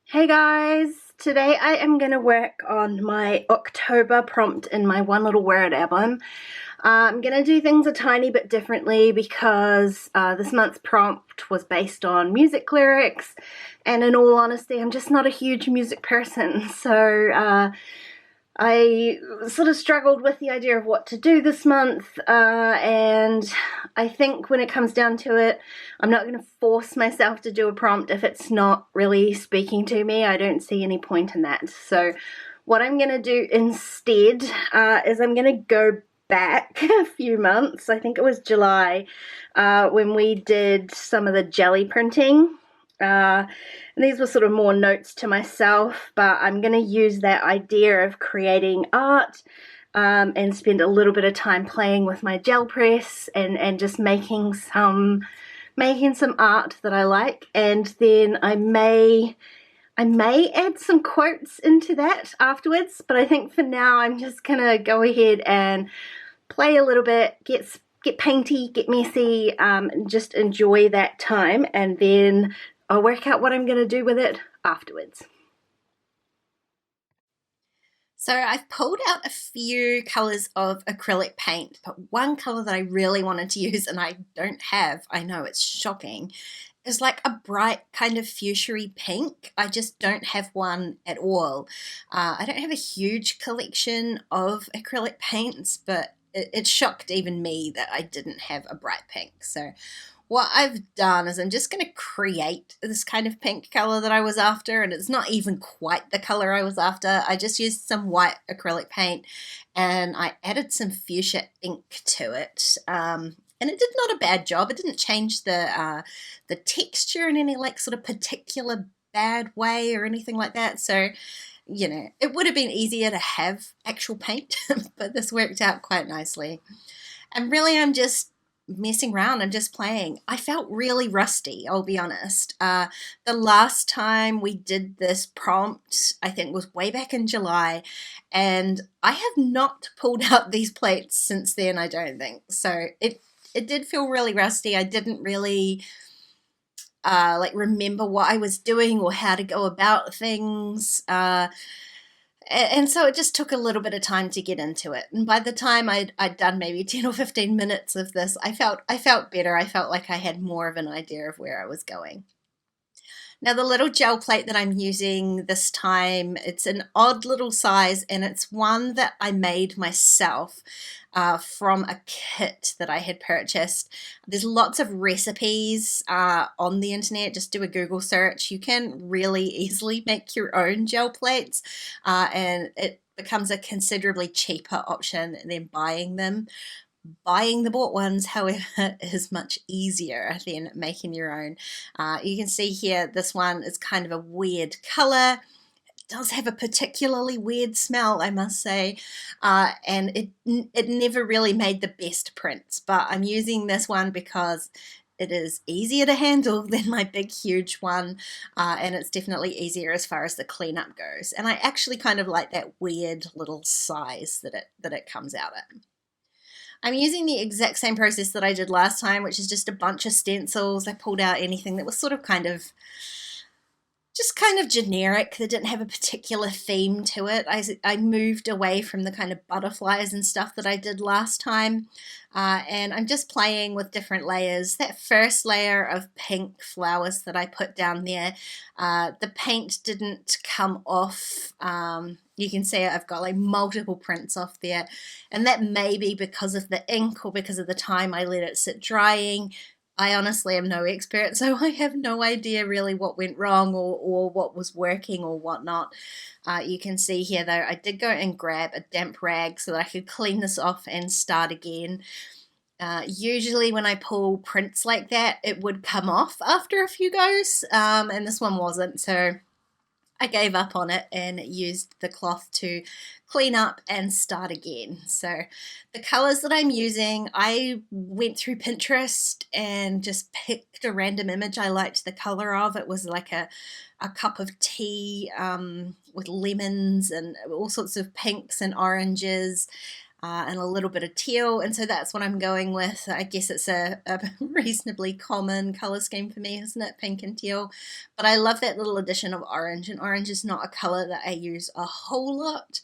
Hey guys, today I am going to work on my October prompt in my One Little Word album. I'm going to do things a tiny bit differently because this month's prompt was based on music lyrics, and in all honesty I'm just not a huge music person, so I sort of struggled with the idea of what to do this month, and I think when it comes down to it, I'm not going to force myself to do a prompt if it's not really speaking to me. I don't see any point in that. So what I'm going to do instead is I'm going to go back a few months. I think it was July when we did some of the jelly printing. And these were sort of more notes to myself, but I'm going to use that idea of creating art and spend a little bit of time playing with my gel press and just making some art that I like. And then I may add some quotes into that afterwards, but I think for now I'm just gonna go ahead and play a little bit, get painty, get messy, and just enjoy that time, and then I'll work out what I'm going to do with it afterwards. So I've pulled out a few colours of acrylic paint, but one colour that I really wanted to use and I don't have, I know it's shocking, is like a bright kind of fuchsia pink. I just don't have one at all. I don't have a huge collection of acrylic paints, but it shocked even me that I didn't have a bright pink. So what I've done is I'm just going to create this kind of pink color that I was after, and it's not even quite the color I was after. I just used some white acrylic paint and I added some fuchsia ink to it. And it did not a bad job. It didn't change the texture in any like sort of particular bad way or anything like that. So, you know, it would have been easier to have actual paint, but this worked out quite nicely. And really, I'm just messing around. I'm just playing. I felt really rusty, I'll be honest. The last time we did this prompt, I think, was way back in July, and I have not pulled out these plates since then, I don't think. So it did feel really rusty. I didn't really like remember what I was doing or how to go about things. And so it just took a little bit of time to get into it. And by the time I'd done maybe 10 or 15 minutes of this, I felt better. I felt like I had more of an idea of where I was going. Now the little gel plate that I'm using this time, it's an odd little size, and it's one that I made myself from a kit that I had purchased. There's lots of recipes on the internet. Just do a Google search. You can really easily make your own gel plates, and it becomes a considerably cheaper option than buying them. Buying the bought ones, however, is much easier than making your own. You can see here, this one is kind of a weird color. It does have a particularly weird smell, I must say, and it never really made the best prints, but I'm using this one because it is easier to handle than my big huge one, and it's definitely easier as far as the cleanup goes. And I actually kind of like that weird little size that it comes out at. I'm using the exact same process that I did last time, which is just a bunch of stencils. I pulled out anything that was sort of just kind of generic, that didn't have a particular theme to it. I moved away from the kind of butterflies and stuff that I did last time, and I'm just playing with different layers. That first layer of pink flowers that I put down there, the paint didn't come off. You can see I've got like multiple prints off there, and that may be because of the ink or because of the time I let it sit drying. I honestly am no expert, so I have no idea really what went wrong or what was working or whatnot. You can see here though, I did go and grab a damp rag so that I could clean this off and start again. Usually when I pull prints like that, it would come off after a few goes, and this one wasn't, so I gave up on it and used the cloth to clean up and start again. So the colors that I'm using, I went through Pinterest and just picked a random image I liked the color of. It was like a cup of tea with lemons and all sorts of pinks and oranges. and a little bit of teal, and so that's what I'm going with. I guess it's a reasonably common color scheme for me, isn't it? Pink and teal. But I love that little addition of orange, and orange is not a color that I use a whole lot.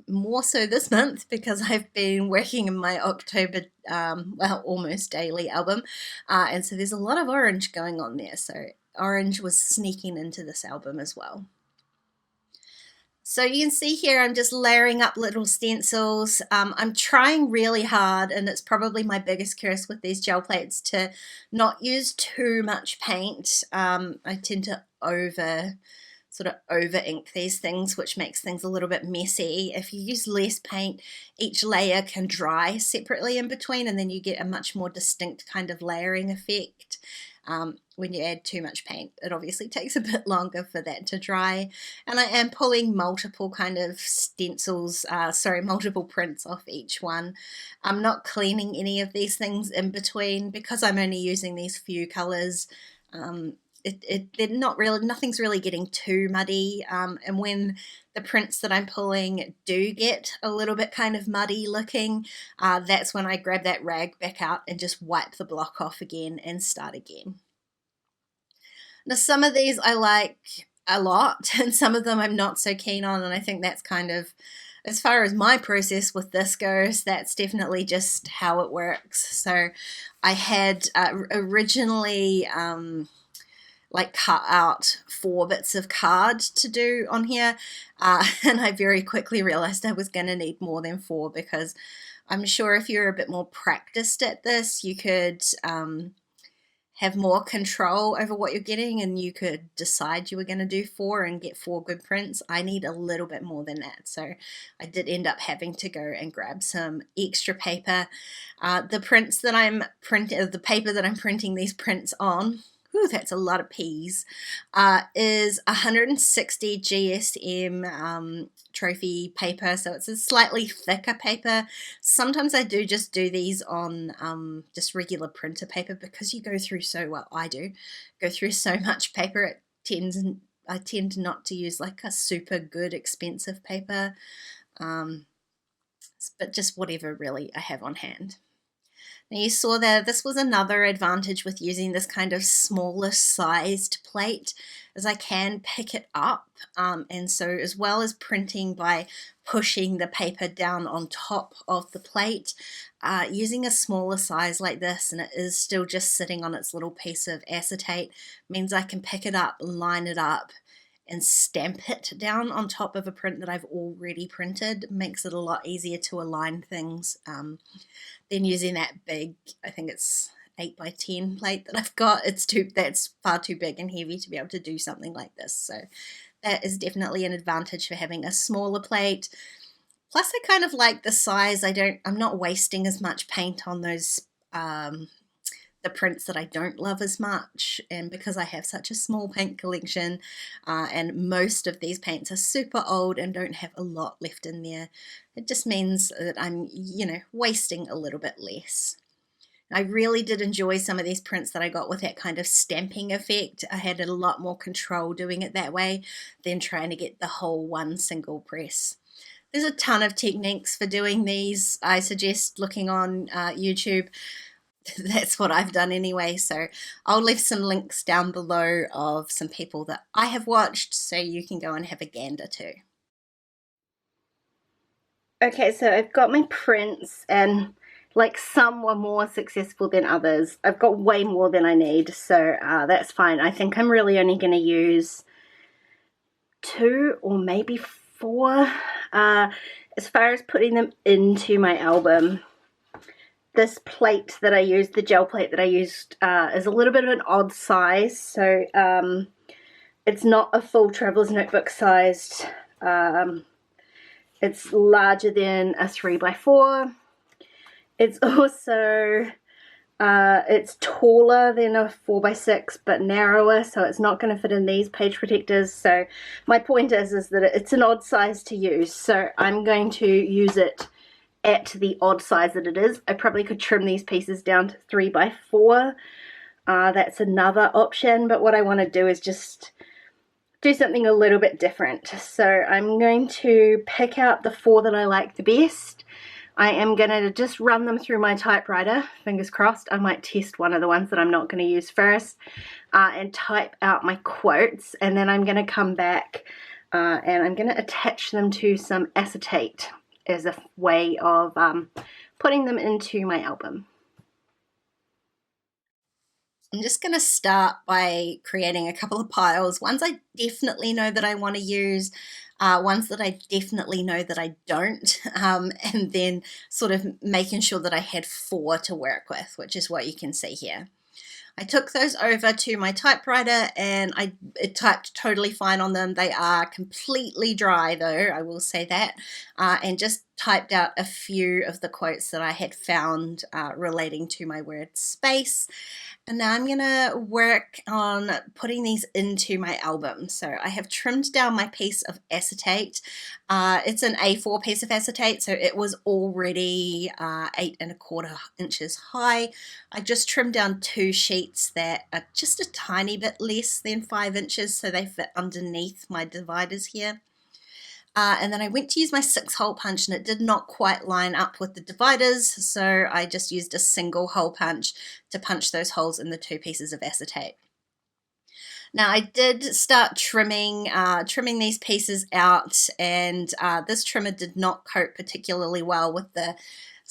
More so this month because I've been working in my October, well, almost daily album, and so there's a lot of orange going on there, so orange was sneaking into this album as well. So you can see here I'm just layering up little stencils. I'm trying really hard, and it's probably my biggest curse with these gel plates, to not use too much paint. I tend to over ink these things, which makes things a little bit messy. If you use less paint, each layer can dry separately in between, and then you get a much more distinct kind of layering effect. When you add too much paint, it obviously takes a bit longer for that to dry. And I am pulling multiple kind of stencils, multiple prints off each one. I'm not cleaning any of these things in between because I'm only using these few colors. They're not really, nothing's really getting too muddy, and when the prints that I'm pulling do get a little bit kind of muddy looking, that's when I grab that rag back out and just wipe the block off again and start again. Now some of these I like a lot and some of them I'm not so keen on, and I think that's kind of, as far as my process with this goes, that's definitely just how it works. So I had originally like cut out 4 bits of card to do on here, and I very quickly realized I was going to need more than 4, because I'm sure if you're a bit more practiced at this, you could have more control over what you're getting, and you could decide you were going to do 4 and get 4 good prints. I need a little bit more than that, so I did end up having to go and grab some extra paper. The prints that I'm printing, the paper that I'm printing these prints on, that's a lot of P's, is 160 GSM Trophee paper, so it's a slightly thicker paper. Sometimes I do just do these on just regular printer paper, because you go through I go through so much paper, I tend not to use like a super good expensive paper, but just whatever really I have on hand. Now you saw there, this was another advantage with using this kind of smaller sized plate, as I can pick it up, and so as well as printing by pushing the paper down on top of the plate, using a smaller size like this, and it is still just sitting on its little piece of acetate, means I can pick it up, line it up, and stamp it down on top of a print that I've already printed. Makes it a lot easier to align things than using that big, I think it's 8x10 plate that I've got. That's far too big and heavy to be able to do something like this. So that is definitely an advantage for having a smaller plate. Plus I kind of like the size. I'm not wasting as much paint on those the prints that I don't love as much, and because I have such a small paint collection, and most of these paints are super old and don't have a lot left in there, it just means that I'm, wasting a little bit less. I really did enjoy some of these prints that I got with that kind of stamping effect. I had a lot more control doing it that way than trying to get the whole one single press. There's a ton of techniques for doing these. I suggest looking on YouTube. That's what I've done anyway, so I'll leave some links down below of some people that I have watched, so you can go and have a gander too. Okay, so I've got my prints, and like some were more successful than others. I've got way more than I need, so that's fine. I think I'm really only going to use 2 or maybe 4 as far as putting them into my album. This plate that I used, the gel plate that I used, is a little bit of an odd size, so it's not a full traveler's notebook sized. It's larger than a 3x4. It's also, it's taller than a 4x6 but narrower, so it's not going to fit in these page protectors. So my point is that it's an odd size to use, so I'm going to use it at the odd size that it is. I probably could trim these pieces down to 3x4. That's another option, but what I want to do is just do something a little bit different. So I'm going to pick out the 4 that I like the best. I am going to just run them through my typewriter, fingers crossed. I might test one of the ones that I'm not going to use first, and type out my quotes, and then I'm going to come back and I'm going to attach them to some acetate as a way of putting them into my album. I'm just going to start by creating a couple of piles. Ones I definitely know that I want to use, ones that I definitely know that I don't, and then sort of making sure that I had 4 to work with, which is what you can see here. I took those over to my typewriter and it typed totally fine on them. They are completely dry though, I will say that, and just typed out a few of the quotes that I had found relating to my word space. And now I'm going to work on putting these into my album. So I have trimmed down my piece of acetate. It's an A4 piece of acetate, so it was already 8¼ inches high. I just trimmed down 2 sheets that are just a tiny bit less than 5 inches, so they fit underneath my dividers here. And then I went to use my 6-hole punch and it did not quite line up with the dividers, so I just used a single hole punch to punch those holes in the 2 pieces of acetate. Now I did start trimming these pieces out, and this trimmer did not coat particularly well with the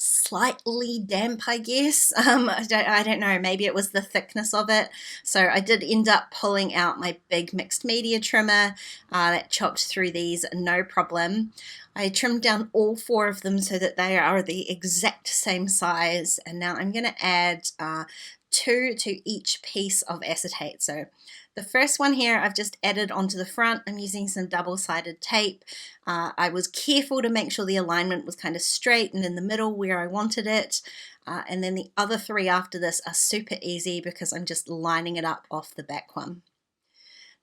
slightly damp, I guess. I don't know, maybe it was the thickness of it. So I did end up pulling out my big mixed media trimmer that chopped through these no problem. I trimmed down all 4 of them so that they are the exact same size, and now I'm going to add 2 to each piece of acetate. So the first one here I've just added onto the front. I'm using some double-sided tape. I was careful to make sure the alignment was kind of straight and in the middle where I wanted it. And then the other 3 after this are super easy because I'm just lining it up off the back one.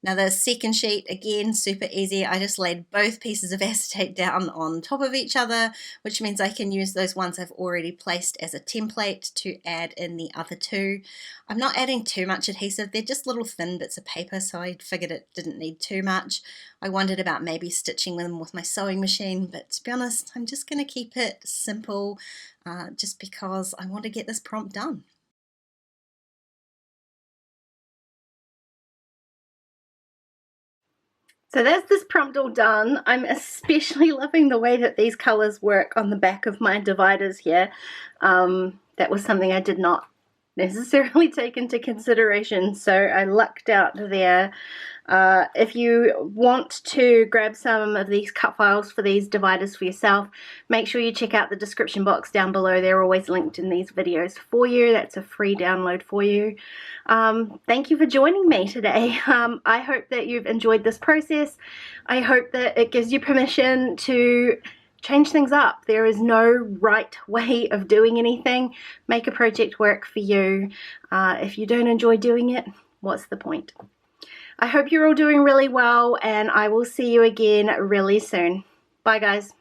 Now the second sheet, again, super easy. I just laid both pieces of acetate down on top of each other, which means I can use those ones I've already placed as a template to add in the other 2. I'm not adding too much adhesive. They're just little thin bits of paper, so I figured it didn't need too much. I wondered about maybe stitching them with my sewing machine, but to be honest, I'm just going to keep it simple just because I want to get this prompt done. So that's this prompt all done. I'm especially loving the way that these colors work on the back of my dividers here. That was something I did not necessarily take into consideration, so I lucked out there. If you want to grab some of these cut files for these dividers for yourself, make sure you check out the description box down below. They're always linked in these videos for you. That's a free download for you. Thank you for joining me today. I hope that you've enjoyed this process. I hope that it gives you permission to change things up. There is no right way of doing anything. Make a project work for you. If you don't enjoy doing it, what's the point? I hope you're all doing really well, and I will see you again really soon. Bye guys.